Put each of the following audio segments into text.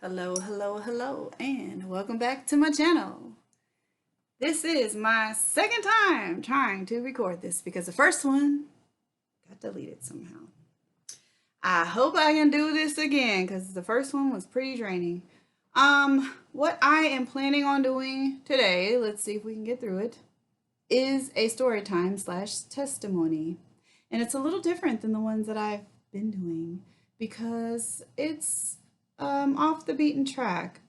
Hello, hello, hello, and welcome back to my channel. This is my second time trying to record this because the first one got deleted somehow. I hope I can do this again because the first one was pretty draining. What I am planning on doing today, let's see if we can get through it, is a story time slash testimony. And it's a little different than the ones that I've been doing because it's off the beaten track.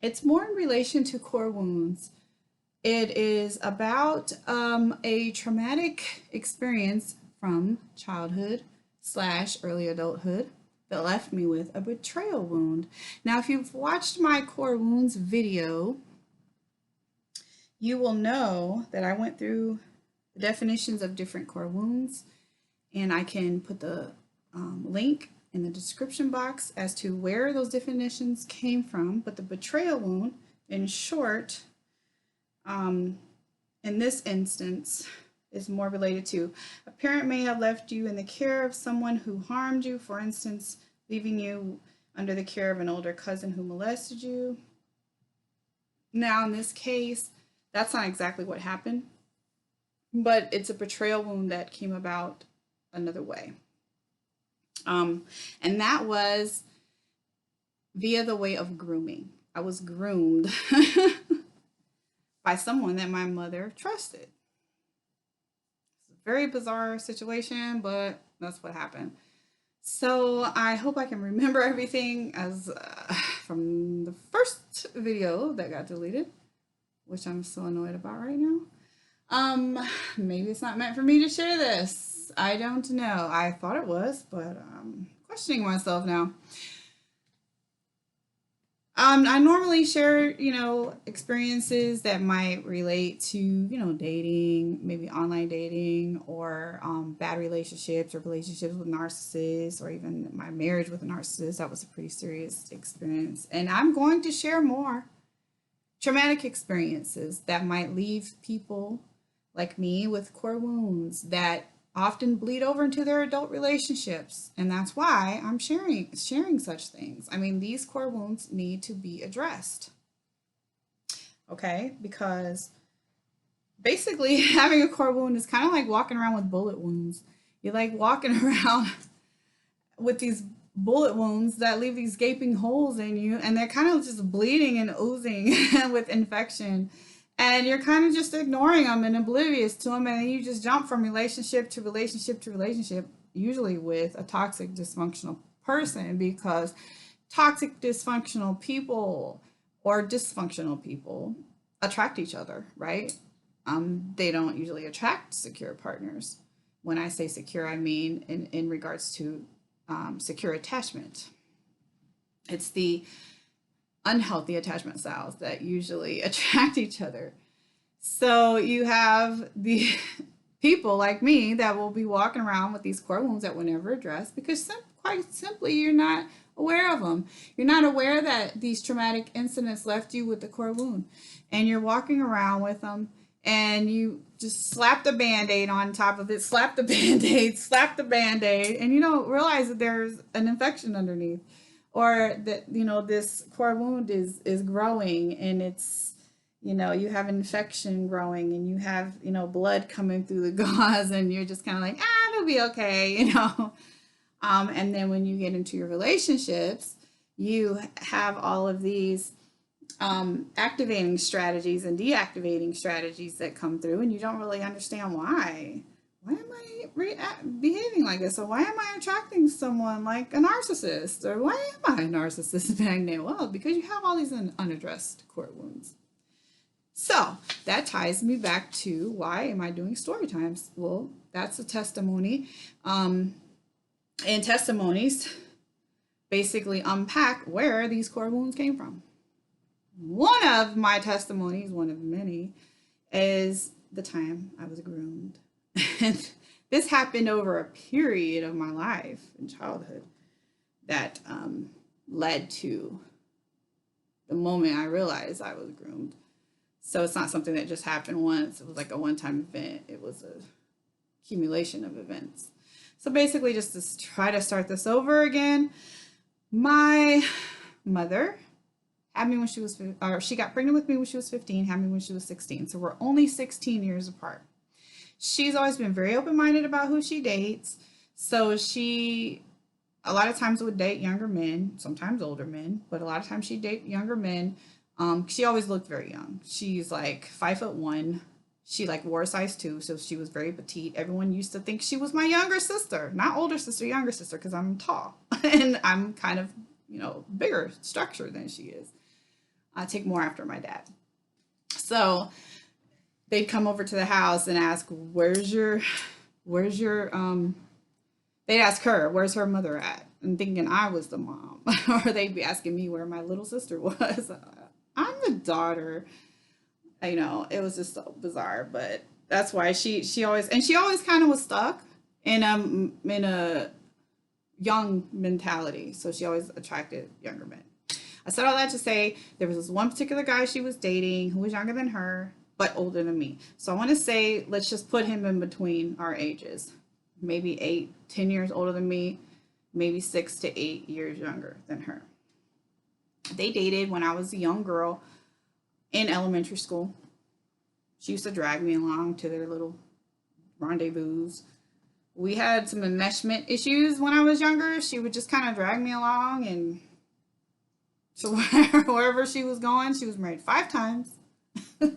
It's more in relation to core wounds. It is about a traumatic experience from childhood slash early adulthood that left me with a betrayal wound. Now, if you've watched my core wounds video, you will know that I went through the definitions of different core wounds, and I can put the link in the description box as to where those definitions came from. But the betrayal wound, in short, in this instance, is more related to a parent may have left you in the care of someone who harmed you, for instance, leaving you under the care of an older cousin who molested you. Now, in this case, that's not exactly what happened, but it's a betrayal wound that came about another way. And that was via the way of grooming. I was groomed by someone that my mother trusted. It's a very bizarre situation, but that's what happened. So I hope I can remember everything as from the first video that got deleted, which I'm so annoyed about right now. Maybe it's not meant for me to share this. I don't know. I thought it was, but I'm questioning myself now. I normally share, experiences that might relate to, dating, maybe online dating, or bad relationships or relationships with narcissists, or even my marriage with a narcissist. That was a pretty serious experience. And I'm going to share more traumatic experiences that might leave people like me with core wounds that often bleed over into their adult relationships, and that's why I'm sharing such things. I mean, these core wounds need to be addressed, okay? Because basically having a core wound is kind of like walking around with bullet wounds. You're like walking around with these bullet wounds that leave these gaping holes in you, and they're kind of just bleeding and oozing with infection, and you're kind of just ignoring them and oblivious to them, and you just jump from relationship to relationship to relationship, usually with a toxic, dysfunctional person, because toxic, dysfunctional people or dysfunctional people attract each other, right? They don't usually attract secure partners. When I say secure, I mean in regards to secure attachment. It's the unhealthy attachment styles that usually attract each other. So you have the people like me that will be walking around with these core wounds that were never addressed because quite simply you're not aware of them. You're not aware that these traumatic incidents left you with the core wound, and you're walking around with them, and you just slap the band-aid on top of it, slap the band-aid, slap the band-aid, and you don't realize that there's an infection underneath, or that this core wound is growing, and it's you have infection growing, and you have blood coming through the gauze, and you're just kind of like, it'll be okay. And then when you get into your relationships, you have all of these activating strategies and deactivating strategies that come through, and you don't really understand why. Why am I behaving like this? Or why am I attracting someone like a narcissist? Or why am I a narcissist magnet? Well, because you have all these unaddressed core wounds. So that ties me back to why am I doing story times? Well, that's a testimony. And testimonies basically unpack where these core wounds came from. One of my testimonies, one of many, is the time I was groomed. And this happened over a period of my life in childhood that led to the moment I realized I was groomed. So it's not something that just happened once. It was like a one-time event. It was a accumulation of events. So basically, just to try to start this over again, my mother had me when she was, or she got pregnant with me when she was 15, had me when she was 16. So we're only 16 years apart. She's always been very open-minded about who she dates. So she, a lot of times would date younger men, sometimes older men, but a lot of times she'd date younger men. She always looked very young. She's like 5'1". She like wore a size 2, so she was very petite. Everyone used to think she was my younger sister, not older sister, younger sister, because I'm tall and I'm kind of, bigger structure than she is. I take more after my dad. So they'd come over to the house and ask, where's your, they'd ask her, where's her mother at? And thinking I was the mom. Or they'd be asking me where my little sister was. I'm the daughter. It was just so bizarre, but that's why she always kind of was stuck in a young mentality. So she always attracted younger men. I said all that to say there was this one particular guy she was dating who was younger than her, but older than me. So I want to say, let's just put him in between our ages. Maybe 8-10 years older than me, maybe 6 to 8 years younger than her. They dated when I was a young girl in elementary school. She used to drag me along to their little rendezvous. We had some enmeshment issues when I was younger. She would just kind of drag me along, and so wherever she was going, she was married 5 times. She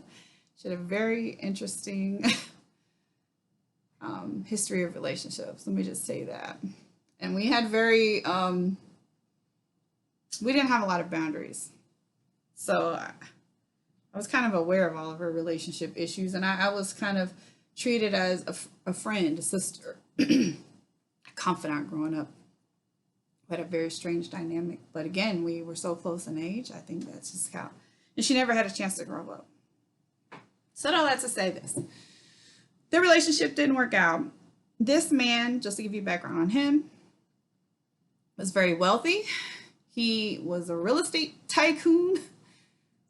had a very interesting history of relationships. Let me just say that. And we had we didn't have a lot of boundaries. So I was kind of aware of all of her relationship issues, and I was kind of treated as a friend, a sister, a confidant growing up. We had a very strange dynamic. But again, we were so close in age. I think that's just how. And she never had a chance to grow up. Said all that to say this. Their relationship didn't work out. This man, just to give you background on him, was very wealthy. He was a real estate tycoon.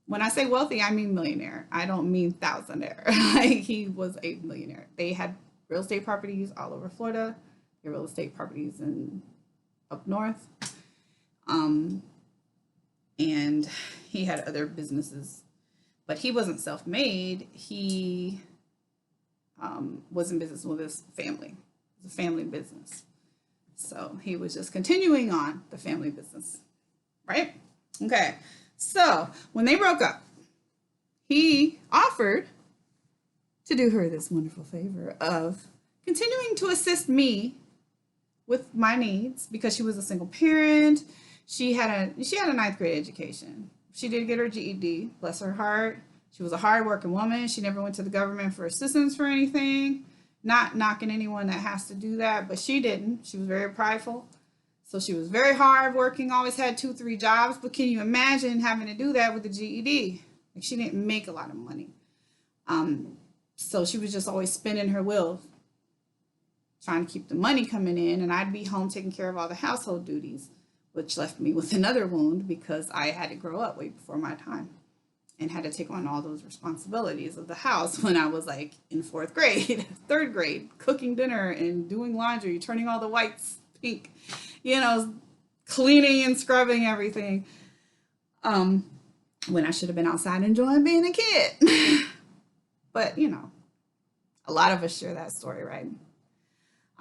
When I say wealthy, I mean millionaire. I don't mean thousandaire. Like, he was a millionaire. They had real estate properties all over Florida. They had real estate properties up north. And he had other businesses. But he wasn't self-made. He was in business with his family. It was a family business. So he was just continuing on the family business, right? Okay. So when they broke up, he offered to do her this wonderful favor of continuing to assist me with my needs because she was a single parent. She had a ninth grade education. She did get her GED, bless her heart. She was a hardworking woman. She never went to the government for assistance for anything. Not knocking anyone that has to do that, but she didn't. She was very prideful. So she was very hardworking, always had 2-3 jobs. But can you imagine having to do that with the GED? Like, she didn't make a lot of money. So she was just always spinning her wheels, trying to keep the money coming in. And I'd be home taking care of all the household duties, which left me with another wound because I had to grow up way before my time and had to take on all those responsibilities of the house when I was like in 4th grade, 3rd grade, cooking dinner and doing laundry, turning all the whites pink, cleaning and scrubbing everything. When I should have been outside enjoying being a kid. But, a lot of us share that story, right?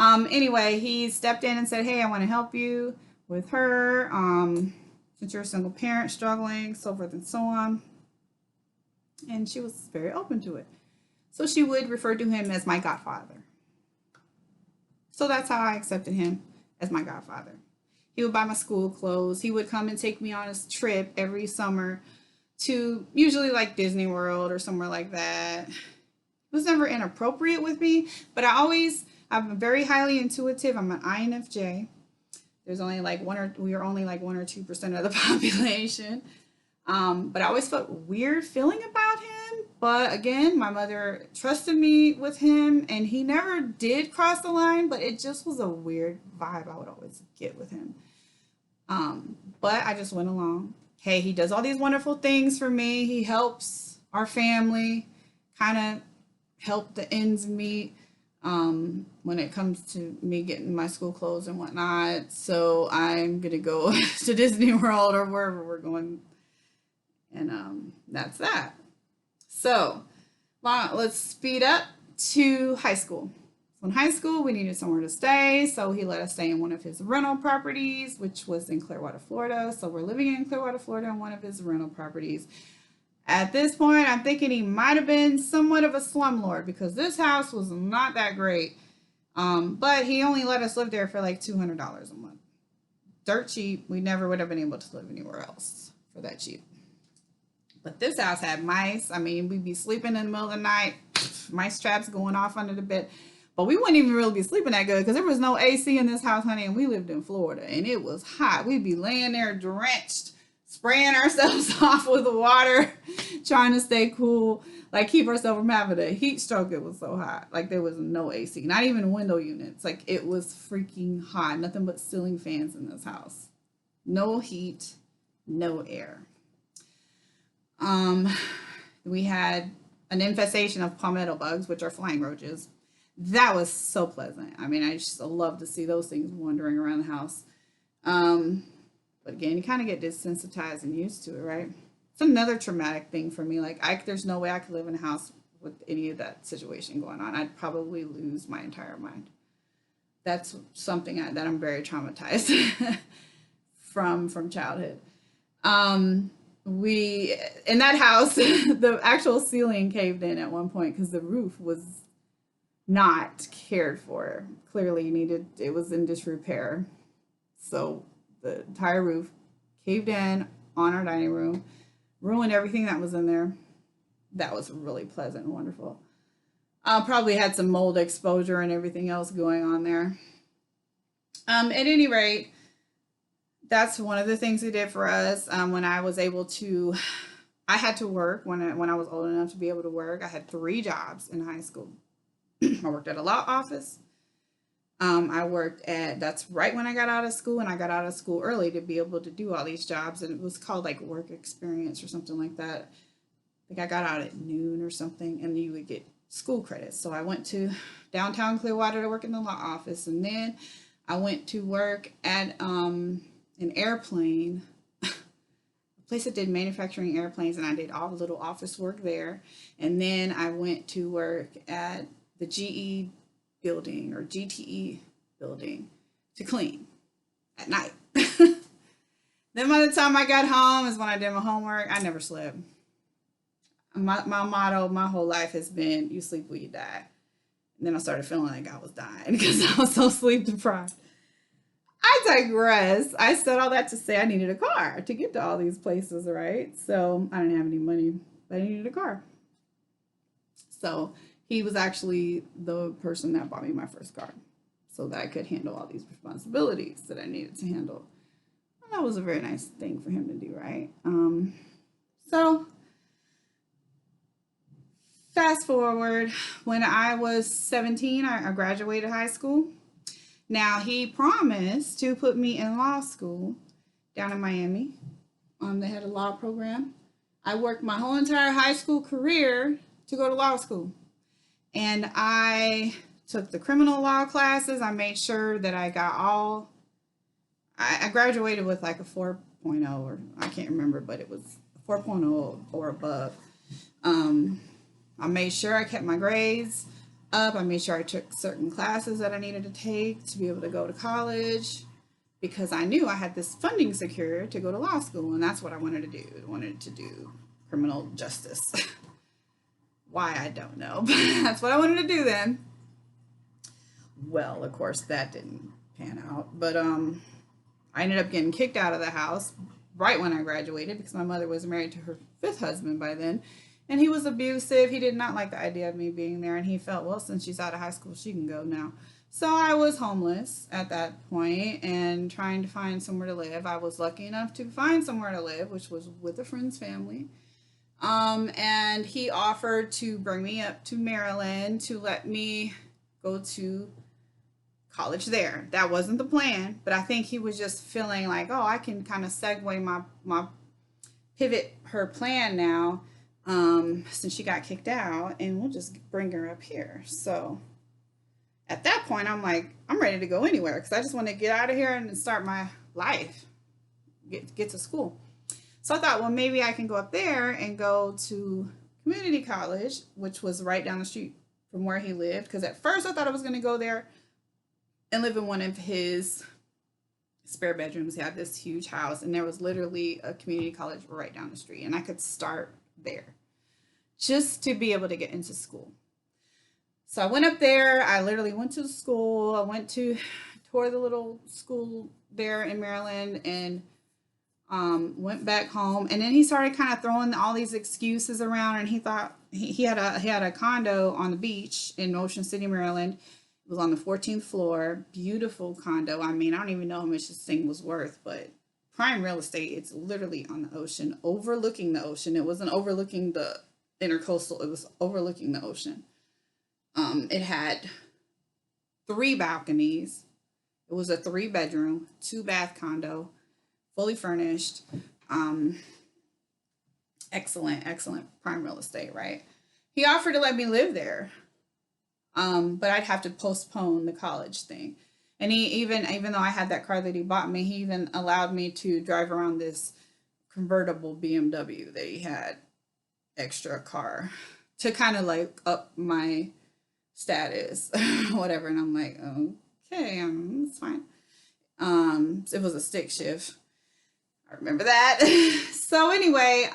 Anyway, he stepped in and said, hey, I want to help you with her. Since you're a single parent struggling, so forth and so on. And she was very open to it. So she would refer to him as my godfather. So that's how I accepted him as my godfather. He would buy my school clothes. He would come and take me on a trip every summer to usually like Disney World or somewhere like that. It was never inappropriate with me, but I'm very highly intuitive. I'm an INFJ. There's only we are only like 1 or 2% of the population. But I always felt weird feeling about him. But again, my mother trusted me with him and he never did cross the line, but it just was a weird vibe I would always get with him. But I just went along. Hey, he does all these wonderful things for me. He helps our family kind of help the ends meet. when it comes to me getting my school clothes and whatnot. So I'm gonna go to Disney World or wherever we're going, and that's that. So let's speed up to high school. So in high school, we needed somewhere to stay, so he let us stay in one of his rental properties, which was in Clearwater, Florida. So we're living in Clearwater, Florida, in one of his rental properties. At this point, I'm thinking he might have been somewhat of a slumlord because this house was not that great. But he only let us live there for like $200 a month. Dirt cheap. We never would have been able to live anywhere else for that cheap. But this house had mice. I mean, we'd be sleeping in the middle of the night, mice traps going off under the bed. But we wouldn't even really be sleeping that good because there was no AC in this house, honey, and we lived in Florida, and it was hot. We'd be laying there drenched, spraying ourselves off with water, trying to stay cool, like keep ourselves from having a heat stroke. It was so hot. Like there was no AC, not even window units. Like it was freaking hot. Nothing but ceiling fans in this house. No heat, no air. We had an infestation of palmetto bugs, which are flying roaches. That was so pleasant. I mean, I just love to see those things wandering around the house. But again, you kind of get desensitized and used to it, right? It's another traumatic thing for me. Like, there's no way I could live in a house with any of that situation going on. I'd probably lose my entire mind. That's something that I'm very traumatized from childhood. We in that house, the actual ceiling caved in at one point because the roof was not cared for. Clearly, it was in disrepair. So the entire roof caved in on our dining room, ruined everything that was in there. That was really pleasant and wonderful. Probably had some mold exposure and everything else going on there. At any rate, that's one of the things he did for us. When I was able to, I had to work when I was old enough to be able to work. I had 3 jobs in high school. I worked at a law office. I worked that's right when I got out of school, and I got out of school early to be able to do all these jobs, and it was called like work experience or something like that. I think I got out at noon or something, and you would get school credits. So I went to downtown Clearwater to work in the law office, and then I went to work at an airplane, a place that did manufacturing airplanes, and I did all the little office work there. And then I went to work at the GE building or GTE building to clean at night. Then by the time I got home is when I did my homework. I never slept. My motto my whole life has been you sleep when you die. And then I started feeling like I was dying because I was so sleep deprived. I digress. I said all that to say I needed a car to get to all these places, right? So I didn't have any money, but I needed a car. So he was actually the person that bought me my first car so that I could handle all these responsibilities that I needed to handle. And that was a very nice thing for him to do, right? So fast forward, when I was 17, I graduated high school. Now, he promised to put me in law school down in Miami. They had a law program. I worked my whole entire high school career to go to law school. And I took the criminal law classes. I made sure that I got I graduated with like a 4.0, or I can't remember, but it was 4.0 or above. I made sure I kept my grades up. I made sure I took certain classes that I needed to take to be able to go to college because I knew I had this funding secure to go to law school, and that's what I wanted to do. I wanted to do criminal justice. Why, I don't know, but that's what I wanted to do then. Well, of course, that didn't pan out, but I ended up getting kicked out of the house right when I graduated because my mother was married to her 5th husband by then. And he was abusive. He did not like the idea of me being there. And he felt, well, since she's out of high school, she can go now. So I was homeless at that point and trying to find somewhere to live. I was lucky enough to find somewhere to live, which was with a friend's family. And he offered to bring me up to Maryland to let me go to college there. That wasn't the plan, but I think he was just feeling like, oh, I can kind of segue my pivot her plan now. Since she got kicked out, and we'll just bring her up here. So at that point, I'm like, I'm ready to go anywhere because I just want to get out of here and start my life, get to school. So I thought, well, maybe I can go up there and go to community college, which was right down the street from where he lived. Because at first I thought I was going to go there and live in one of his spare bedrooms. He had this huge house, and there was literally a community college right down the street, and I could start there just to be able to get into school. So I went up there. I literally went to the school. I went to tour the little school there in Maryland, and went back home. And then he started kind of throwing all these excuses around, and he thought he had a condo on the beach in Ocean City, Maryland. It was on the 14th floor, beautiful condo. I mean, I don't even know how much this thing was worth, but prime real estate. It's literally on the ocean, overlooking the ocean. It wasn't overlooking the intercoastal; it was overlooking the ocean. It had 3 balconies. It was a 3-bedroom, 2-bath condo, fully furnished. Um, excellent prime real estate, right? He offered to let me live there, but I'd have to postpone the college thing. And he even though I had that car that he bought me, he even allowed me to drive around this convertible BMW that he had, extra car, to kind of like up my status, whatever. And I'm like, okay, it's fine. It was a stick shift. I remember that. So anyway,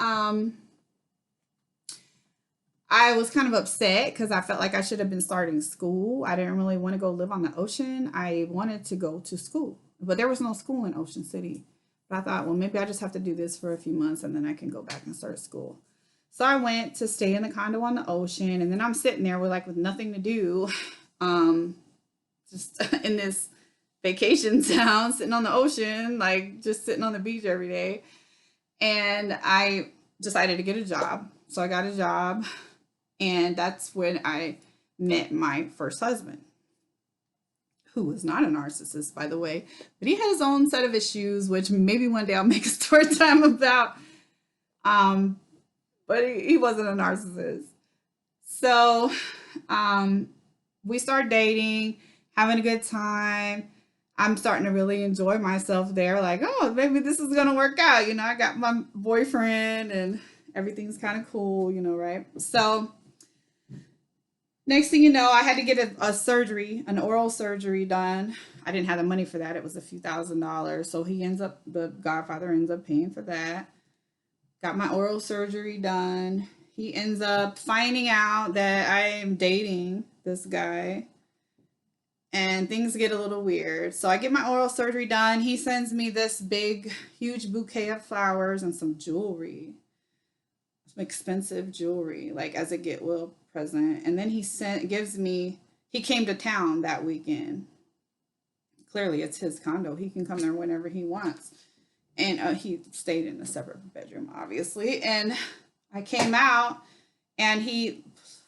I was kind of upset because I felt like I should have been starting school. I didn't really want to go live on the ocean. I wanted to go to school, but there was no school in Ocean City. But I thought, well, maybe I just have to do this for a few months and then I can go back and start school. So I went to stay in the condo on the ocean, and then I'm sitting there with nothing to do, just in this vacation town, sitting on the ocean, like just sitting on the beach every day. And I decided to get a job. So I got a job, and that's when I met my first husband, who was not a narcissist, by the way, but he had his own set of issues, which maybe one day I'll make a story time about. But he wasn't a narcissist. So we started dating, having a good time. I'm starting to really enjoy myself there. Like, oh, maybe this is going to work out. I got my boyfriend and everything's kind of cool, right? So next thing you know, I had to get a surgery, an oral surgery done. I didn't have the money for that. It was a few $1,000s. So the godfather ends up paying for that. Got my oral surgery done. He ends up finding out that I am dating this guy, and things get a little weird. So I get my oral surgery done. He sends me this big, huge bouquet of flowers and some jewelry, some expensive jewelry, like as a get well present. And then he came to town that weekend. Clearly, it's his condo. He can come there whenever he wants. And he stayed in a separate bedroom, obviously. And I came out, and he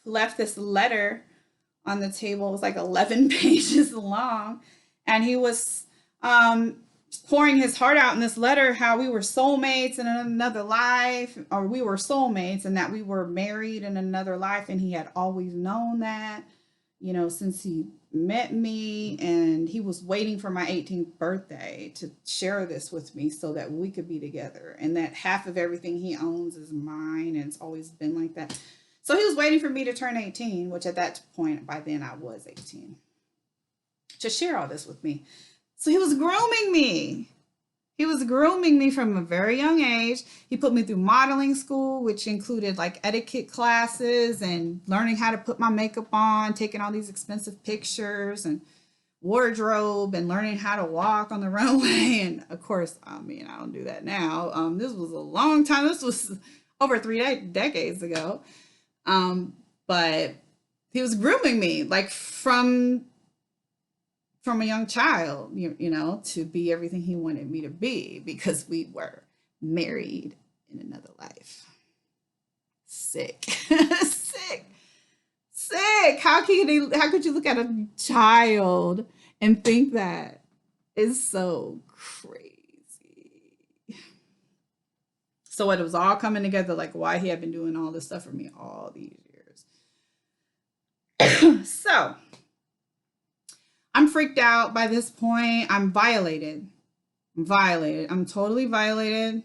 left this letter on the table. It was like 11 pages long. And he was pouring his heart out in this letter, how we were soulmates in another life, or we were soulmates, and that we were married in another life. And he had always known that, since he met me, and he was waiting for my 18th birthday to share this with me so that we could be together, and that half of everything he owns is mine, and it's always been like that. So he was waiting for me to turn 18, which at that point, by then I was 18, to share all this with me. So he was grooming me. He was grooming me from a very young age. He put me through modeling school, which included like etiquette classes and learning how to put my makeup on, taking all these expensive pictures, and wardrobe, and learning how to walk on the runway. And of course, I don't do that now. This was a long time. This was over 3 decades ago. But he was grooming me like from a young child, to be everything he wanted me to be, because we were married in another life. Sick. Sick. How could you look at a child and think that? It's so crazy. So it was all coming together, like why he had been doing all this stuff for me all these years. So I'm freaked out by this point. I'm violated. I'm totally violated.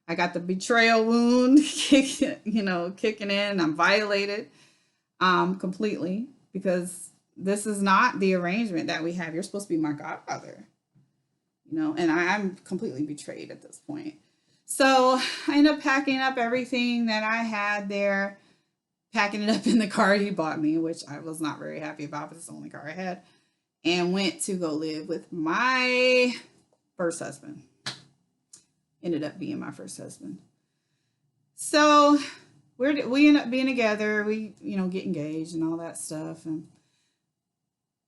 I got the betrayal wound kicking in. I'm violated completely because this is not the arrangement that we have. You're supposed to be my godfather, and I'm completely betrayed at this point. So I end up packing up everything that I had there, packing it up in the car he bought me, which I was not very happy about, but it's the only car I had, and went to go live with my first husband. Ended up being my first husband. So we end up being together. We, get engaged and all that stuff and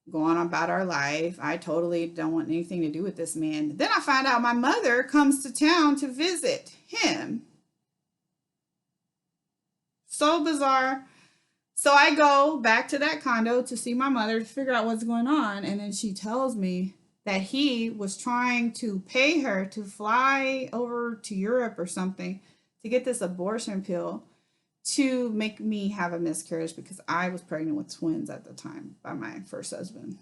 go on about our life. I totally don't want anything to do with this man. Then I find out my mother comes to town to visit him. So bizarre. So I go back to that condo to see my mother to figure out what's going on. And then she tells me that he was trying to pay her to fly over to Europe or something to get this abortion pill to make me have a miscarriage because I was pregnant with twins at the time by my first husband.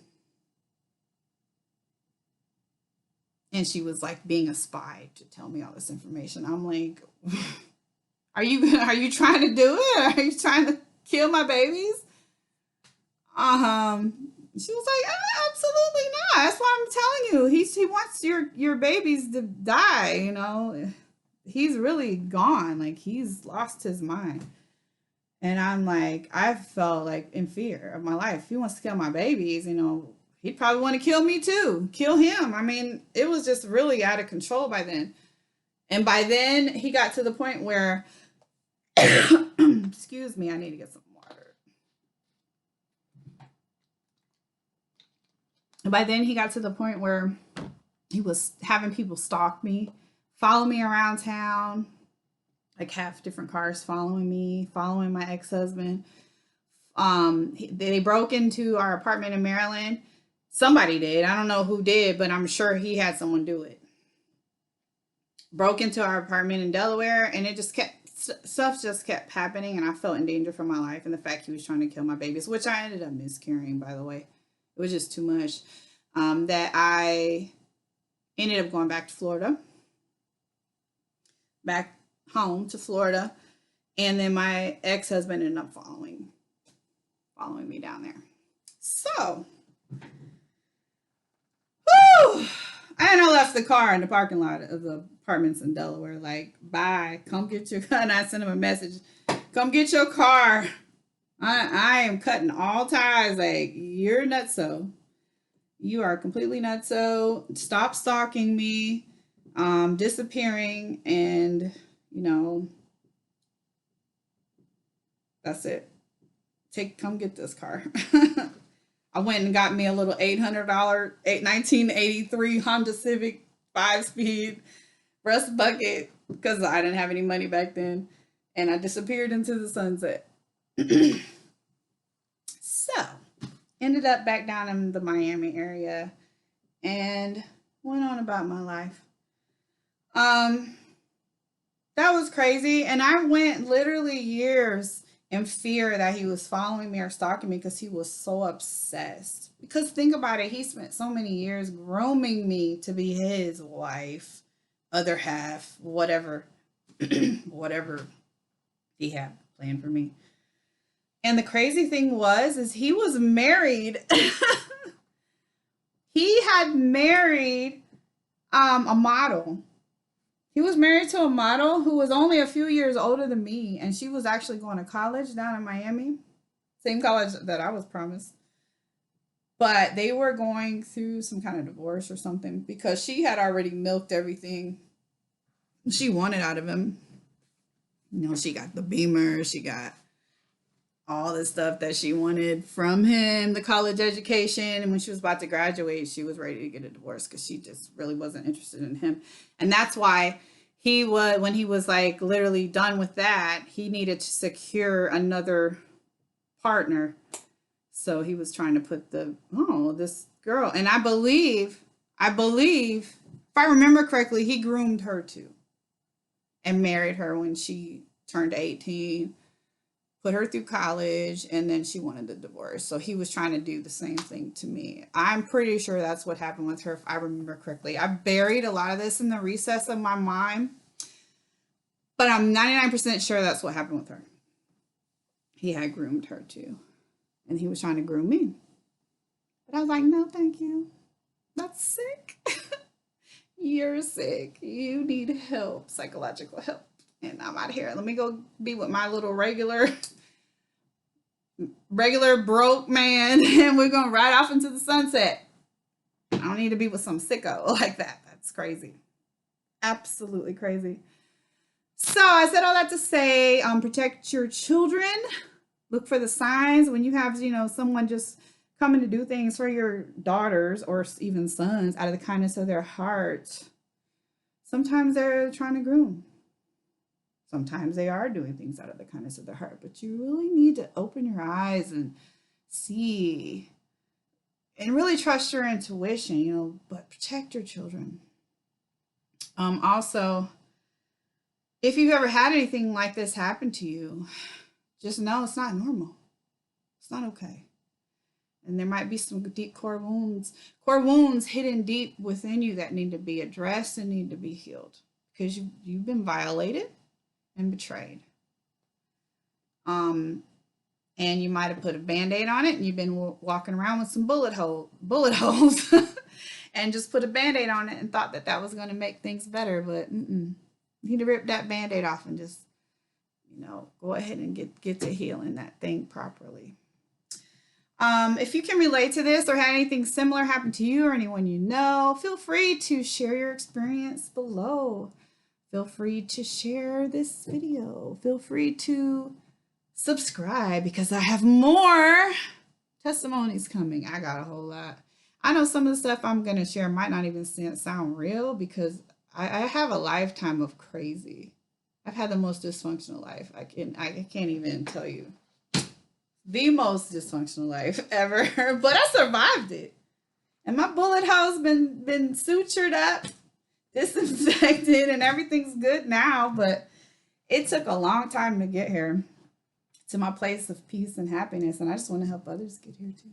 And she was like being a spy to tell me all this information. I'm like, are you trying to do it? Are you trying to kill my babies? She was like, absolutely not. That's why I'm telling you. He wants your babies to die, He's really gone. Like, he's lost his mind. And I'm like, I felt like in fear of my life. If he wants to kill my babies, he'd probably want to kill me too. Kill him. I mean, it was just really out of control by then. And by then, he got to the point where, excuse me, I need to get some water. And by then, he got to the point where he was having people stalk me, follow me around town, like half different cars following me, following my ex-husband. They broke into our apartment in Maryland. Somebody did. I don't know who did, but I'm sure he had someone do it. Broke into our apartment in Delaware, and stuff just kept happening, and I felt in danger for my life. And the fact he was trying to kill my babies, which I ended up miscarrying, by the way. It was just too much. That I ended up going back to Florida. Back home to Florida, and then my ex-husband ended up following me down there. So, and I left the car in the parking lot of the apartments in Delaware. Like, bye, come get your car. And I sent him a message, come get your car. I am cutting all ties. Like, you're nutso. You are completely nutso. Stop stalking me. Disappearing, and that's it. Come get this car. I went and got me a little $800 1983 Honda Civic 5-speed rust bucket because I didn't have any money back then, and I disappeared into the sunset. So ended up back down in the Miami area and went on about my life. That was crazy. And I went literally years in fear that he was following me or stalking me because he was so obsessed. Because think about it, he spent so many years grooming me to be his wife, other half, whatever, whatever he had planned for me. And the crazy thing is he was married. He had married a model. He was married to a model who was only a few years older than me, and she was actually going to college down in Miami, same college that I was promised. But they were going through some kind of divorce or something because she had already milked everything she wanted out of him. She got the Beamer, she got all the stuff that she wanted from him, the college education. And when she was about to graduate, she was ready to get a divorce because she just really wasn't interested in him. And that's why when he was like literally done with that, he needed to secure another partner. So he was trying to put this girl. And I believe, if I remember correctly, he groomed her too and married her when she turned 18. put her through college, and then she wanted a divorce. So he was trying to do the same thing to me. I'm pretty sure that's what happened with her, if I remember correctly. I buried a lot of this in the recess of my mind, but I'm 99% sure that's what happened with her. He had groomed her too, and he was trying to groom me. But I was like, no, thank you. That's sick. You're sick. You need help, psychological help. And I'm out of here. Let me go be with my little regular broke man, and we're going to ride off into the sunset. I don't need to be with some sicko like that. That's crazy. Absolutely crazy. So I said all that to say, protect your children. Look for the signs when you have, someone just coming to do things for your daughters or even sons out of the kindness of their heart. Sometimes they're trying to groom. Sometimes they are doing things out of the kindness of their heart, but you really need to open your eyes and see and really trust your intuition, but protect your children. Also, if you've ever had anything like this happen to you, just know it's not normal. It's not okay. And there might be some deep core wounds hidden deep within you that need to be addressed and need to be healed because you've been violated and betrayed. And you might have put a Band-Aid on it, and you've been walking around with some bullet holes and just put a Band-Aid on it and thought that was going to make things better. But you need to rip that Band-Aid off and just, go ahead and get to healing that thing properly. If you can relate to this or had anything similar happen to you or anyone you know, feel free to share your experience below. Feel free to share this video. Feel free to subscribe because I have more testimonies coming. I got a whole lot. I know some of the stuff I'm going to share might not even sound real because I have a lifetime of crazy. I've had the most dysfunctional life. I can't even tell you. The most dysfunctional life ever, but I survived it. And my bullet hole's been sutured up, disinfected, and everything's good now, but it took a long time to get here to my place of peace and happiness, and I just want to help others get here too.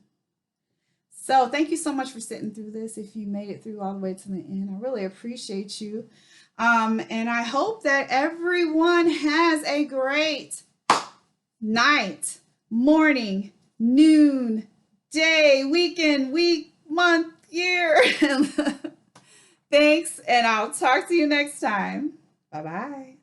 So thank you so much for sitting through this. If you made it through all the way to the end, I really appreciate you. And I hope that everyone has a great night, morning, noon, day, weekend, week, month, year. Thanks, and I'll talk to you next time. Bye-bye.